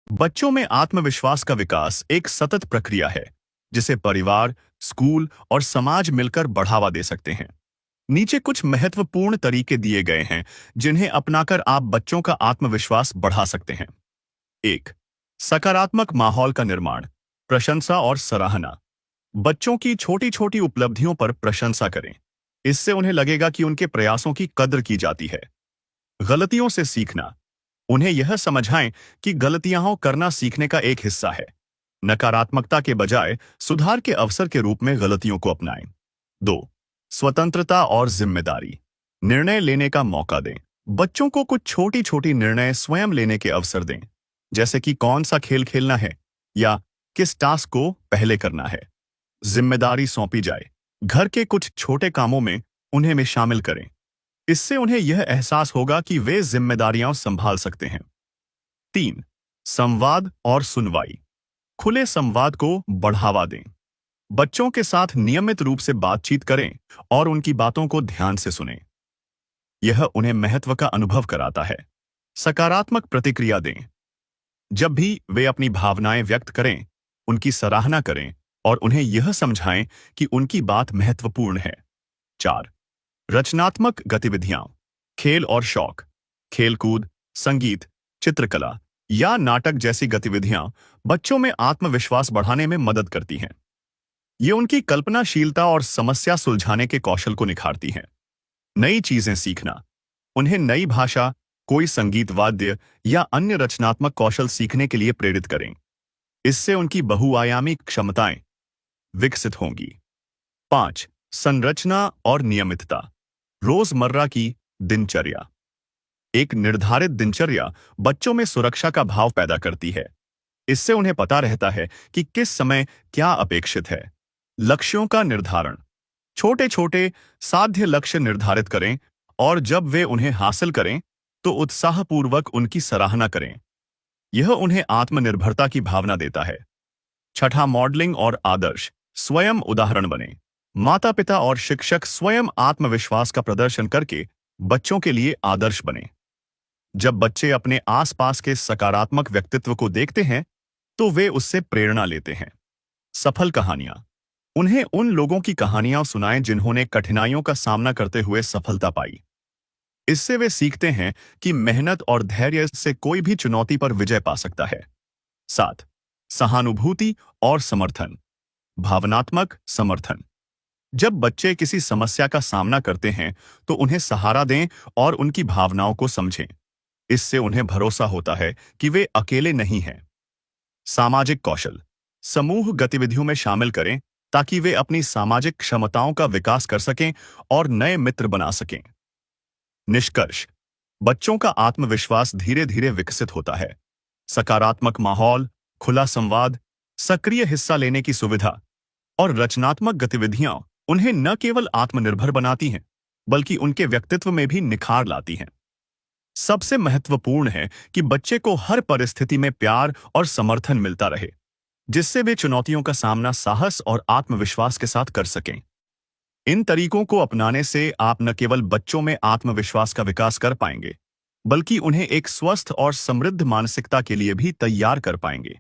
बच्चों में आत्मविश्वास का विकास एक सतत प्रक्रिया है जिसे परिवार, स्कूल और समाज मिलकर बढ़ावा दे सकते हैं। नीचे कुछ महत्वपूर्ण तरीके दिए गए हैं जिन्हें अपनाकर आप बच्चों का आत्मविश्वास बढ़ा सकते हैं। एक, सकारात्मक माहौल का निर्माण, प्रशंसा और सराहना। बच्चों की छोटी छोटी उपलब्धियों पर प्रशंसा करें। इससे उन्हें लगेगा कि उनके प्रयासों की कद्र की जाती है। गलतियों से सीखना, उन्हें यह समझाएं कि गलतियां करना सीखने का एक हिस्सा है। नकारात्मकता के बजाय सुधार के अवसर के रूप में गलतियों को अपनाएं। दो, स्वतंत्रता और जिम्मेदारी, निर्णय लेने का मौका दें। बच्चों को कुछ छोटी छोटी निर्णय स्वयं लेने के अवसर दें, जैसे कि कौन सा खेल खेलना है या किस टास्क को पहले करना है। जिम्मेदारी सौंपी जाए, घर के कुछ छोटे कामों में उन्हें में शामिल करें। इससे उन्हें यह एहसास होगा कि वे जिम्मेदारियां संभाल सकते हैं। तीन, संवाद और सुनवाई, खुले संवाद को बढ़ावा दें। बच्चों के साथ नियमित रूप से बातचीत करें और उनकी बातों को ध्यान से सुनें। यह उन्हें महत्व का अनुभव कराता है। सकारात्मक प्रतिक्रिया दें, जब भी वे अपनी भावनाएं व्यक्त करें, उनकी सराहना करें और उन्हें यह समझाएं कि उनकी बात महत्वपूर्ण है। चार, रचनात्मक गतिविधियां, खेल और शौक, खेलकूद, संगीत, चित्रकला या नाटक जैसी गतिविधियां बच्चों में आत्मविश्वास बढ़ाने में मदद करती हैं। ये उनकी कल्पनाशीलता और समस्या सुलझाने के कौशल को निखारती हैं। नई चीजें सीखना, उन्हें नई भाषा, कोई संगीत वाद्य या अन्य रचनात्मक कौशल सीखने के लिए प्रेरित करें। इससे उनकी बहुआयामी क्षमताएं विकसित होंगी। पांच, संरचना और नियमितता, रोजमर्रा की दिनचर्या। एक निर्धारित दिनचर्या बच्चों में सुरक्षा का भाव पैदा करती है। इससे उन्हें पता रहता है कि किस समय क्या अपेक्षित है। लक्ष्यों का निर्धारण, छोटे छोटे साध्य लक्ष्य निर्धारित करें और जब वे उन्हें हासिल करें तो उत्साहपूर्वक उनकी सराहना करें। यह उन्हें आत्मनिर्भरता की भावना देता है। छठा, मॉडलिंग और आदर्श, स्वयं उदाहरण बने। माता पिता और शिक्षक स्वयं आत्मविश्वास का प्रदर्शन करके बच्चों के लिए आदर्श बने। जब बच्चे अपने आसपास के सकारात्मक व्यक्तित्व को देखते हैं तो वे उससे प्रेरणा लेते हैं। सफल कहानियां, उन्हें उन लोगों की कहानियां सुनाएं जिन्होंने कठिनाइयों का सामना करते हुए सफलता पाई। इससे वे सीखते हैं कि मेहनत और धैर्य से कोई भी चुनौती पर विजय पा सकता है। सात, सहानुभूति और समर्थन, भावनात्मक समर्थन। जब बच्चे किसी समस्या का सामना करते हैं तो उन्हें सहारा दें और उनकी भावनाओं को समझें। इससे उन्हें भरोसा होता है कि वे अकेले नहीं हैं। सामाजिक कौशल, समूह गतिविधियों में शामिल करें ताकि वे अपनी सामाजिक क्षमताओं का विकास कर सकें और नए मित्र बना सकें। निष्कर्ष, बच्चों का आत्मविश्वास धीरे धीरे विकसित होता है। सकारात्मक माहौल, खुला संवाद, सक्रिय हिस्सा लेने की सुविधा और रचनात्मक गतिविधियां उन्हें न केवल आत्मनिर्भर बनाती हैं बल्कि उनके व्यक्तित्व में भी निखार लाती हैं। सबसे महत्वपूर्ण है कि बच्चे को हर परिस्थिति में प्यार और समर्थन मिलता रहे, जिससे वे चुनौतियों का सामना साहस और आत्मविश्वास के साथ कर सकें। इन तरीकों को अपनाने से आप न केवल बच्चों में आत्मविश्वास का विकास कर पाएंगे बल्कि उन्हें एक स्वस्थ और समृद्ध मानसिकता के लिए भी तैयार कर पाएंगे।